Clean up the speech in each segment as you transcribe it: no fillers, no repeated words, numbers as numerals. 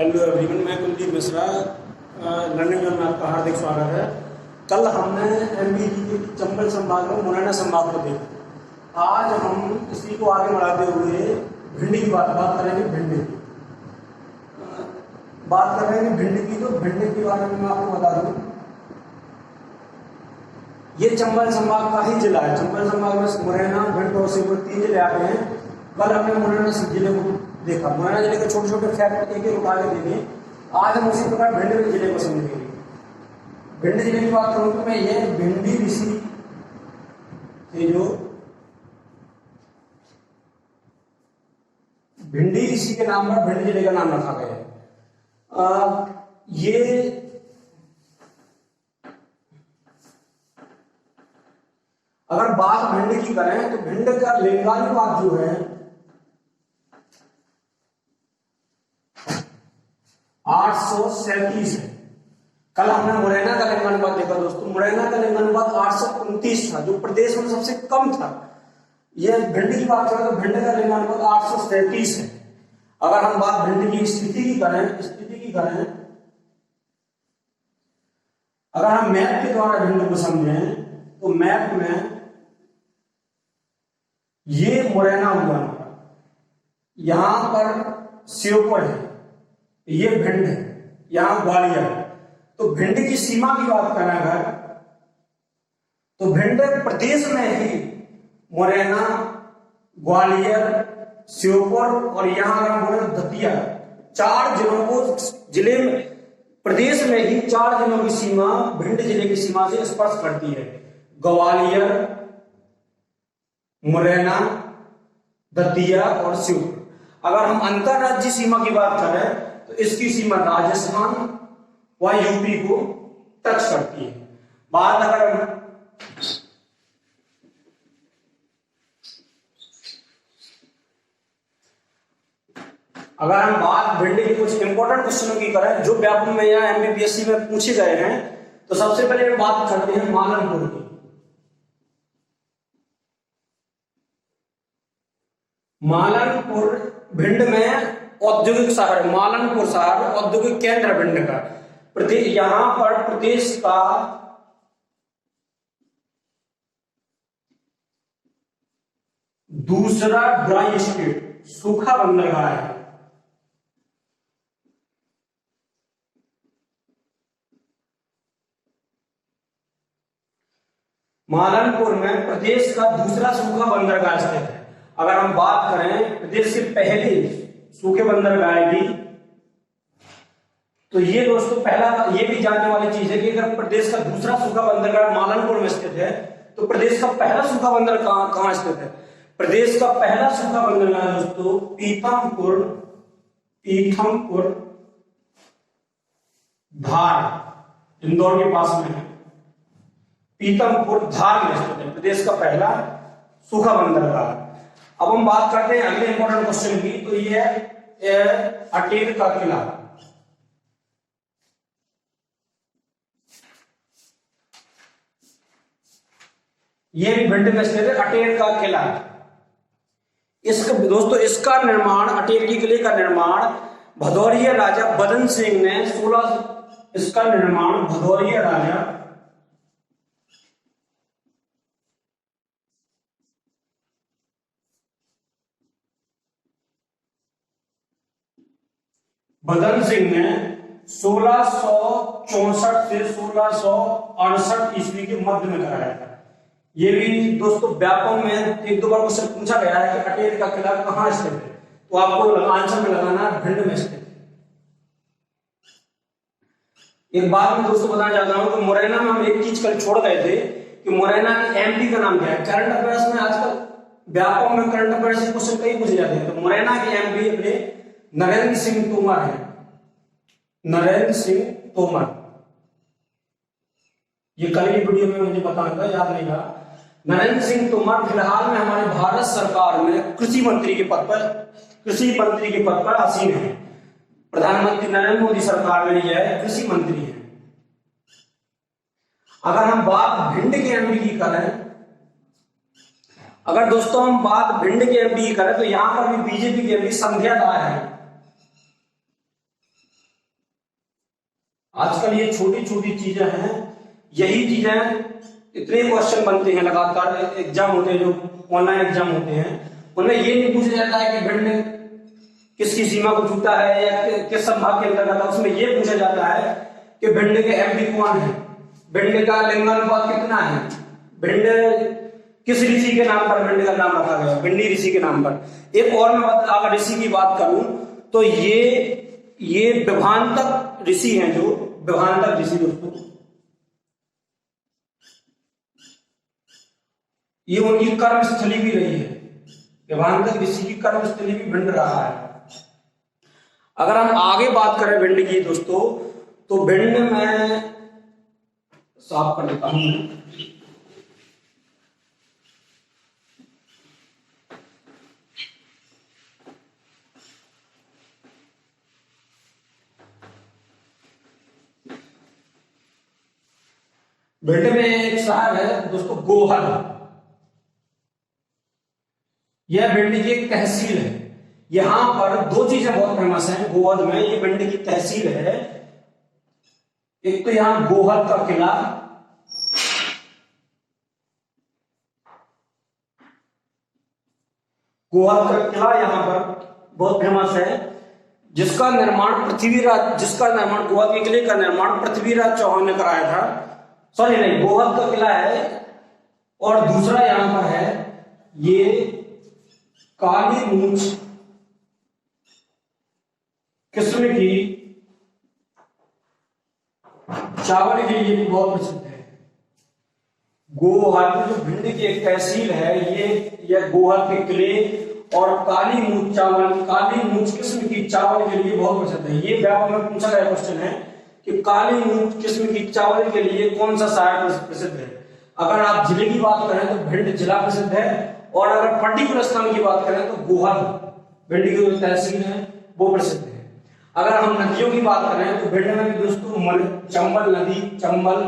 Hello everyone, मैं Kuldeep Mishra. Learning zone में आपका हार्दिक स्वागत है। कल हमने एमबीजी के चंबल संभाग और मुरैना संभाग को देखा। आज हम इसी को आगे बढ़ाते हुए भिंडी की बात करेंगे। भिंडी की बात करेंगे भिंडी की। तो भिंडी के बारे में मैं आपको बता दूं, ये चंबल संभाग का ही जिला है। चंबल संभाग में मुरैना, भिंड और शिवपुर 3 जिले आते हैं। कल हमने मुरैना जिले को देखा। मुरैना जिले के छोटे छोटे फैक्ट एक एक उठा के देंगे। आज हम उसी प्रकार भिंड जिले को समझेंगे। भिंड जिले की बात करूं तो मैं ये भिंडी ऋषि ये जो भिंडी ऋषि के नाम पर भिंड जिले का नाम रखा गया है। ये अगर बात भिंड की करें तो भिंड का लिंगानुपात जो है 837 है। कल हमने मुरैना का लिंगानुपात देखा दोस्तों। मुरैना का लिंगानुपात 829 था, जो प्रदेश में सबसे कम था। यह भिंड की बात करें तो भिंड का लिंगानुपात 837 है। अगर हम बात भिंड की स्थिति की करें, अगर हम मैप के द्वारा भिंड को समझें तो मैप में ये मुरैना हुआ, यहां पर श्योपुर है, ये भिंड है, यहां ग्वालियर। तो भिंड की सीमा की बात करें अगर, तो भिंड प्रदेश में ही मुरैना, ग्वालियर, श्योपुर और यहां अगर दतिया, 4 जिलों को जिले में प्रदेश में ही 4 जिलों की सीमा भिंड जिले की सीमा से स्पर्श करती है। ग्वालियर, मुरैना, दतिया और श्योपुर। अगर हम अंतरराज्यीय सीमा की बात करें तो इसकी सीमा राजस्थान व यूपी को टच करती है। बात अगर हम बात भिंड के कुछ इंपॉर्टेंट क्वेश्चनों की करें जो व्यापक में या एमबीबीएससी में पूछे गए हैं, तो सबसे पहले हम बात करते हैं मालनपुर की। मालनपुर भिंड में औद्योगिक शहर, मालनपुर शहर औद्योगिक केंद्र भिंड का। यहां पर प्रदेश का दूसरा ड्राई स्टेट, सूखा बंदरगाह है। मालनपुर में प्रदेश का दूसरा सूखा बंदरगाह स्थित है। अगर हम बात करें प्रदेश के पहले सूखे बंदरगाह की, तो ये दोस्तों पहला ये भी जानने वाली चीज है कि अगर प्रदेश का दूसरा सूखा बंदरगाह मालनपुर में स्थित है, तो प्रदेश का पहला सूखा बंदरगाह कहां स्थित है? प्रदेश का पहला सूखा बंदरगाह दोस्तों पीथमपुर धार, इंदौर के पास में है। पीथमपुर धार में स्थित है प्रदेश का पहला सूखा बंदरगाह। अब हम बात करते हैं अगले इंपॉर्टेंट क्वेश्चन की। तो ये है अटेर का किला। ये भी भिंड में स्थित है अटेर का किला। इसका दोस्तों इसका निर्माण, अटेर की किले का निर्माण भदौरिया राजा बदन सिंह ने इसका निर्माण भदौरिया राजा बदन सिंह ने 1664 से 1668 ईस्वी के मध्य में कराया था। ये भी दोस्तों व्यापक में 1-2 बार मुझसे पूछा गया है कि अटेर का किला कहां स्थित है, तो आपको आंसर में लगाना भिंड में स्थित है। एक बात मैं दोस्तों बताना चाहता हूं कि मुरैना में हम एक चीज कल छोड़ गए थे कि मुरैना की एमपी का नाम क्या है। करंट अफेयर्स में आजकल व्यापक में करंट अफेयर्स से क्वेश्चन कई पूछे जाते हैं। तो मुरैना की एमपी अपने नरेंद्र सिंह तोमर है। नरेंद्र सिंह तोमर, ये कल की वीडियो में मुझे बताना था, याद नहीं रहा। नरेंद्र सिंह तोमर फिलहाल में हमारे भारत सरकार में कृषि मंत्री के पद पर आसीन है। प्रधानमंत्री नरेंद्र मोदी सरकार में यह कृषि मंत्री है। अगर हम बात भिंड के एमपी की करें, अगर दोस्तों हम बात भिंड के एमपी की करें तो यहां पर भी बीजेपी के एमपी संध्या राय है। आजकल ये छोटी छोटी चीजें हैं, यही चीजें इतने क्वेश्चन बनते हैं लगातार, एग्जाम होते हैं जो ऑनलाइन एग्जाम होते हैं, उनमें ये नहीं पूछा जाता है कि भिंड किसकी सीमा को छूता है या किस संभाग के अंतर्गत है। उसमें ये पूछा जाता है कि भिंड के एमपी कौन है, भिंड का लिंगानुपात कितना है, भिंड किस ऋषि के नाम पर भिंड का नाम रखा गया, भिंडी ऋषि के नाम पर। एक और मैं अगर ऋषि की बात करूं तो ये विभांतक ऋषि हैं, जो विभांतक ऋषि दोस्तों, ये उनकी कर्मस्थली भी रही है। विभांतक ऋषि की कर्मस्थली भी भिंड रहा है। अगर हम आगे बात करें भिंड की दोस्तों, तो भिंड में साफ कर देता हूं, भिंड में एक शहर है दोस्तों गोहद, यह भिंड की एक तहसील है। यहां पर दो चीजें बहुत फेमस हैं गोहद में, ये भिंड की तहसील है। एक तो यहां गोहद का किला, गोहद का किला यहां पर बहुत फेमस है, जिसका निर्माण गोहद के किले का निर्माण पृथ्वीराज चौहान ने कराया था। सॉरी नहीं, गोहद का किला है। और दूसरा यहां पर है ये काली मूंछ किस्म की चावल के लिए भी बहुत प्रसिद्ध है। गोहद जो भिंड की एक तहसील है, ये गोहद के किले और काली मूंछ किस्म की चावल के लिए बहुत प्रसिद्ध है। ये व्यापक में पूछा गया क्वेश्चन है कि काली मूंछ किस्म की चावल के लिए कौन सा शहर प्रसिद्ध है। अगर आप जिले की बात करें तो भिंड जिला प्रसिद्ध है, और अगर पर्टिकुलर स्थान की बात करें तो गोहद भिंड की जो तहसील है वो प्रसिद्ध है। अगर हम नदियों की बात करें तो भिंड में भी दोस्तों चंबल नदी, चंबल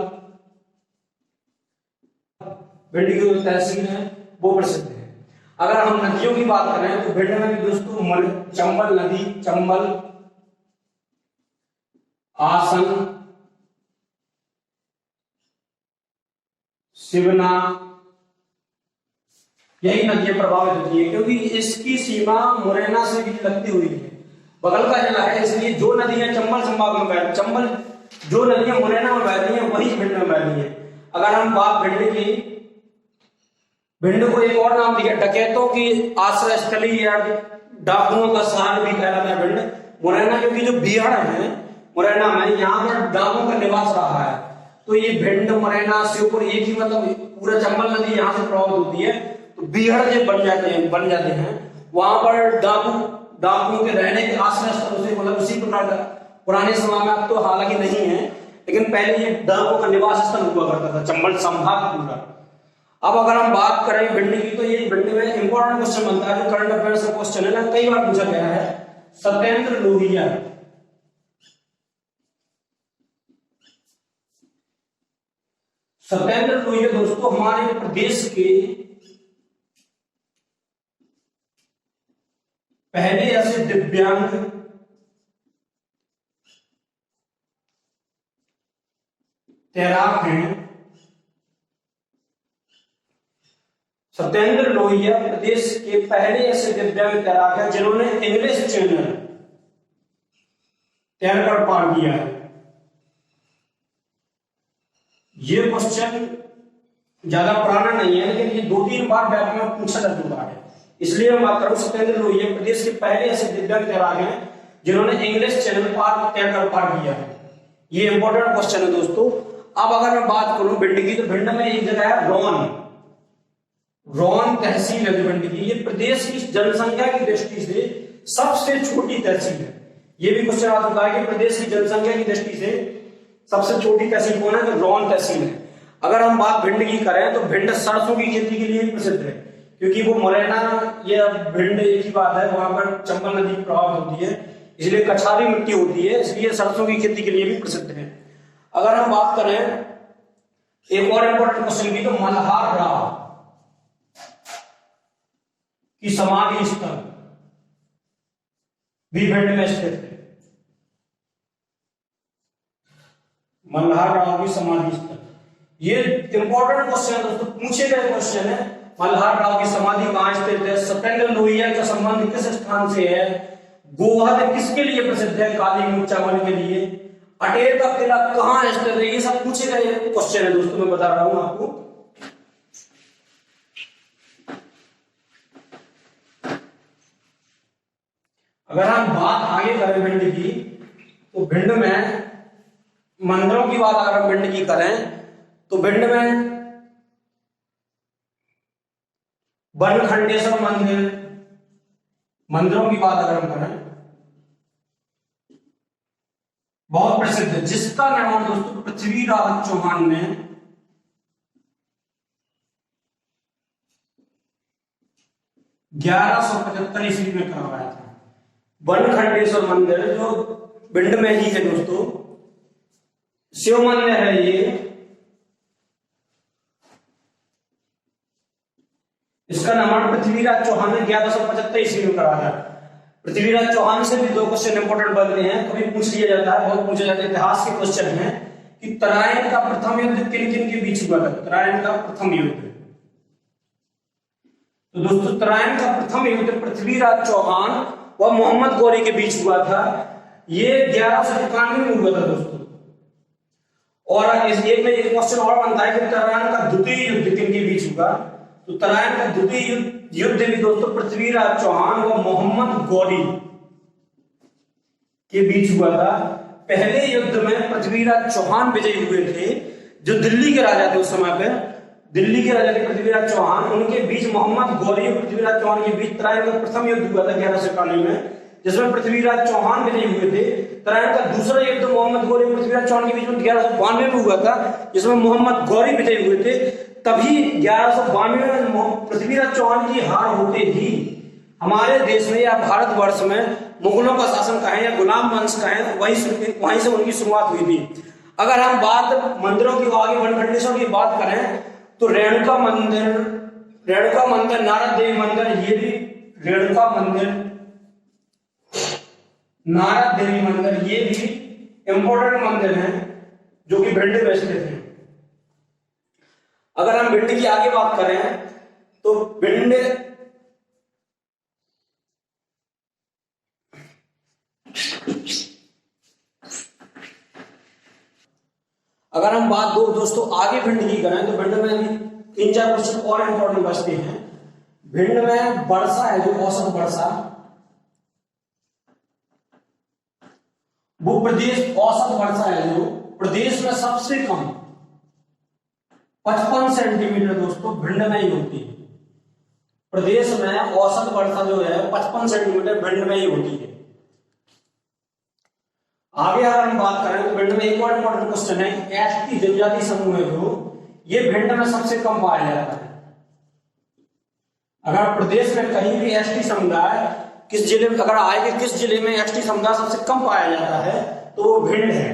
भिंड की जो तहसील है वो प्रसिद्ध है। अगर हम नदियों की बात करें तो भिंड में भी दोस्तों चंबल नदी, चंबल, आसन, शिवना, यही नदियां प्रभावित होती है, क्योंकि इसकी सीमा मुरैना से भी लगती हुई है, बगल का जिला है। इसलिए जो नदियां चंबल संभाग में जो नदियां मुरैना में बहती हैं वही भिंड में बहती हैं। अगर हम बात भिंड को एक और नाम दिया, डकैतों की आश्रय स्थली या डाकुओं का शहर भी कहलाता है भिंड। मुरैना क्योंकि जो बिहार है मुरैना में, यहाँ पर डाकुओं का निवास रहा है, तो ये भिंड, मुरैना, श्योपुर एक ही मतलब पूरा चंबल नदी यहाँ से प्रभावित होती है, तो बिहार जब बन जाते हैं वहां पर डाकुओं के रहने के आश्रय स्थलों से, मतलब उसी प्रकार का पुराने समय में, अब तो हालांकि नहीं है, लेकिन पहले ये डाकुओं का निवास स्थल हुआ करता था चंबल संभाग पूरा। अब अगर हम बात करें भिंड की, तो ये भिंड में इंपॉर्टेंट क्वेश्चन बनता है, जो करंट अफेयर्स का क्वेश्चन है ना, कई बार पूछा गया है। सत्येंद्र लोहिया, सत्येंद्र लोहिया दोस्तों हमारे प्रदेश के पहले ऐसे दिव्यांग तैराक हैं। सत्येंद्र लोहिया प्रदेश के पहले ऐसे दिव्यांग तैराक हैं जिन्होंने इंग्लिश चैनल तैरकर पार किया है। ये क्वेश्चन ज्यादा पुराना नहीं है, लेकिन ये 2-3 बार व्यापक में पूछा जा चुका है, इसलिए मैं बात करूं। सत्येंद्र लोहिया प्रदेश के पहले ऐसे दिव्यांग तैराक हैं जिन्होंने इंग्लिश चैनल पार तैरकर पार किया है। ये इंपॉर्टेंट क्वेश्चन है दोस्तों। अब अगर मैं बात करूं भिंड की, तो भिंड में एक जगह है रौन तहसील है भिंड की। ये प्रदेश की जनसंख्या की दृष्टि से सबसे छोटी तहसील है। ये भी क्वेश्चन आ चुका है कि प्रदेश की जनसंख्या की दृष्टि से सबसे छोटी तहसील कौन है, तो रौन तहसील है। अगर हम बात भिंड की करें तो भिंड सरसों की खेती के लिए प्रसिद्ध है, क्योंकि वो मुरैना या भिंड एक ही बात है, वहां पर चंबल नदी प्रभावित होती है, इसलिए कछारी मिट्टी होती है, इसलिए सरसों की खेती के लिए भी प्रसिद्ध है। अगर हम बात करें एक और इंपॉर्टेंट क्वेश्चन की, तो मल्हार राव की समाधि स्थल भी भिंड में स्थित है। मल्हार राव की समाधि स्थल। ये इंपॉर्टेंट क्वेश्चन है दोस्तों, पूछे गए क्वेश्चन है। मल्हार राव की समाधि कहाँ स्थित है? सत्येंद्र लोहिया का संबंध किस स्थान से है? गोहद किसके लिए प्रसिद्ध है? काली मिर्च चावल के लिए। अटेर का किला कहाँ स्थित है? ये सब पूछे गए क्वेश्चन है दोस्तों, मैं बता रहा हूं आपको। अगर हम बात आगे करें भिंड की, तो भिंड में मंदिरों की बात अगर हम भिंड की करें तो भिंड में बनखंडेश्वर मंदिर, मंदिरों की बात अगर हम करें बहुत प्रसिद्ध है, जिसका निर्माण दोस्तों पृथ्वीराज चौहान ने 1175 ईस्वी में करवाया था। बनखंडेश्वर मंदिर जो भिंड में ही है दोस्तों, शिव मंदिर है ये। इसका निर्माण पृथ्वीराज चौहान ने 1175 ईस्वी में कराया। पृथ्वीराज चौहान से भी दो क्वेश्चन इंपोर्टेंट बनते हैं, कभी पूछ लिया जाता है, बहुत पूछा जाता है, इतिहास के क्वेश्चन है कि तराइन का प्रथम युद्ध किन किन के बीच हुआ था? तराइन का प्रथम युद्ध, तो दोस्तों तराइन का प्रथम युद्ध पृथ्वीराज चौहान व मोहम्मद गौरी के बीच हुआ था। ये 1191 में हुआ था दोस्तों। और इस एक में एक क्वेश्चन और बनता है कि तराइन का द्वितीय युद्ध किन के बीच हुआ? तो तराइन का द्वितीय युद्ध भी दोस्तों पृथ्वीराज चौहान व मोहम्मद गौरी के बीच हुआ था। पहले युद्ध में पृथ्वीराज चौहान विजयी हुए थे, जो दिल्ली के राजा थे उस समय पे, दिल्ली के राजा थे पृथ्वीराज चौहान, उनके बीच मोहम्मद गौरी और पृथ्वीराज चौहान के बीच तराइन का प्रथम युद्ध हुआ था 1191 में, जिसमें पृथ्वीराज चौहान विजयी हुए थे। तराइन का दूसरा युद्ध मोहम्मद गौरी और पृथ्वीराज चौहान के बीच में 1192 में हुआ था, जिसमें मोहम्मद गौरी विजयी हुए थे। तभी 1192 में पृथ्वीराज चौहान की हार होते ही हमारे देश में या भारतवर्ष में मुगलों का शासन कहें या गुलाम वंश कहें, वहीं से उनकी शुरुआत हुई थी। अगर हम बात मंदिरों की आगे बनखंडेश्वर की बात करें तो रेणुका मंदिर, नारद देवी मंदिर, ये भी रेणुका मंदिर, नारद देवी मंदिर, ये भी इंपोर्टेंट मंदिर हैं जो कि भिंड में स्थित है। अगर हम भिंड की आगे बात करें तो भिंड अगर हम बात दोस्तों आगे भिंड की करें तो भिंड में भी 3-4 क्वेश्चन और इंपॉर्टेंट बचते हैं। भिंड में वर्षा है जो औसत वर्षा, वो प्रदेश औसत वर्षा है जो प्रदेश में सबसे कम 55 सेंटीमीटर दोस्तों भिंड में ही होती है। प्रदेश में औसत वर्षा जो है 55 सेंटीमीटर भिंड में ही होती है। आगे अगर हम बात करें तो भिंड में एक और इंपॉर्टेंट क्वेश्चन है, एसटी जनजाति समूह है जो, ये भिंड में सबसे कम पाया जाता है। अगर प्रदेश में कहीं भी एसटी समुदाय किस जिले में अगर आए कि किस जिले में एसटी समुदाय सबसे कम पाया जाता है तो वो भिंड है।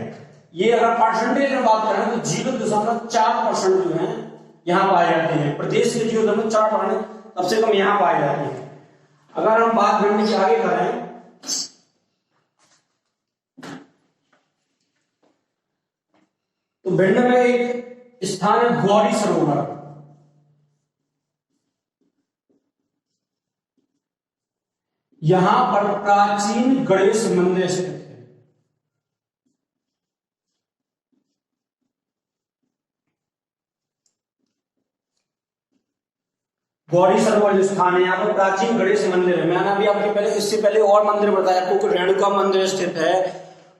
ये अगर परसेंटेज में बात करें तो 0.4% जो है यहाँ पाए जाते हैं। प्रदेश के 0.4% सबसे कम यहाँ पाए जाते हैं। अगर हम बात भिंड की आगे करें तो भिंड में एक स्थान है गौरी सरोवर। यहां पर प्राचीन गणेश मंदिर स्थित है। गौरी सरोवर जो स्थान है यहाँ पर प्राचीन गणेश मंदिर है। मैंने अभी आपके पहले इससे पहले और मंदिर बताया आपको, रेणुका मंदिर स्थित है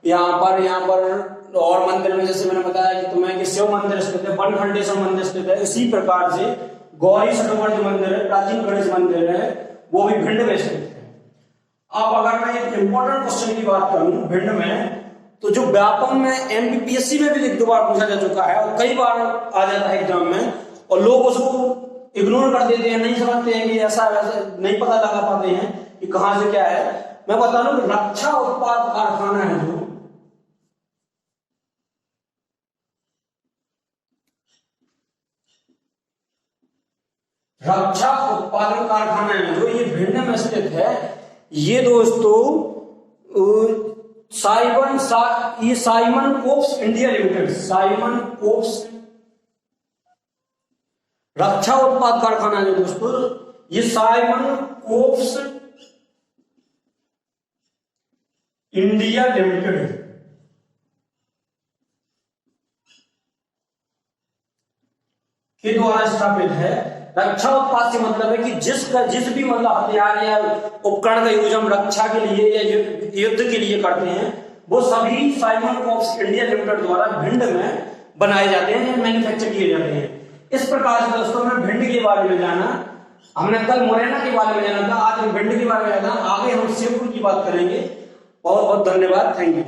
यहाँ पर और मंदिर में जैसे मैंने बताया कि तुम्हें कि शिव मंदिर स्थित है, बनखंडेश्वर मंदिर स्थित है। इसी प्रकार से गौरी सरोवर जो मंदिर है, प्राचीन गणेश मंदिर है, वो भी भिंड में स्थित है। अब अगर मैं एक इंपॉर्टेंट क्वेश्चन की बात करूं भिंड में, तो जो व्यापम में एमपीपीएससी में भी 1-2 बार पूछा जा चुका है और कई बार आ जाता है एग्जाम में, और लोग उसको इग्नोर कर देते हैं, नहीं समझते हैं कि ऐसा वैसा, नहीं पता लगा पाते हैं कि कहां से क्या है। मैं बता दूं रक्षा उत्पाद कारखाना है जो, रक्षा उत्पादन कारखाना है जो ये भिंड में स्थित है। ये दोस्तों ये Simon Cops India Limited, Simon Cops रक्षा उत्पाद कारखाना है दोस्तों, ये साइमन कोप्स इंडिया लिमिटेड के द्वारा स्थापित है। रक्षा उत्पाद से मतलब है कि जिस भी मतलब हथियार या उपकरण का यूज हम रक्षा के लिए या युद्ध के लिए करते हैं, वो सभी साइमन कोप्स इंडिया लिमिटेड द्वारा भिंड में बनाए जाते हैं, मैन्युफैक्चर किए जाते हैं। इस प्रकार से दोस्तों मैं भिंड के बारे में जाना, हमने कल मुरैना के बारे में जाना था, आज हम भिंड के बारे में जाना, आगे हम शिवपुर की बात करेंगे। बहुत बहुत धन्यवाद, थैंक यू।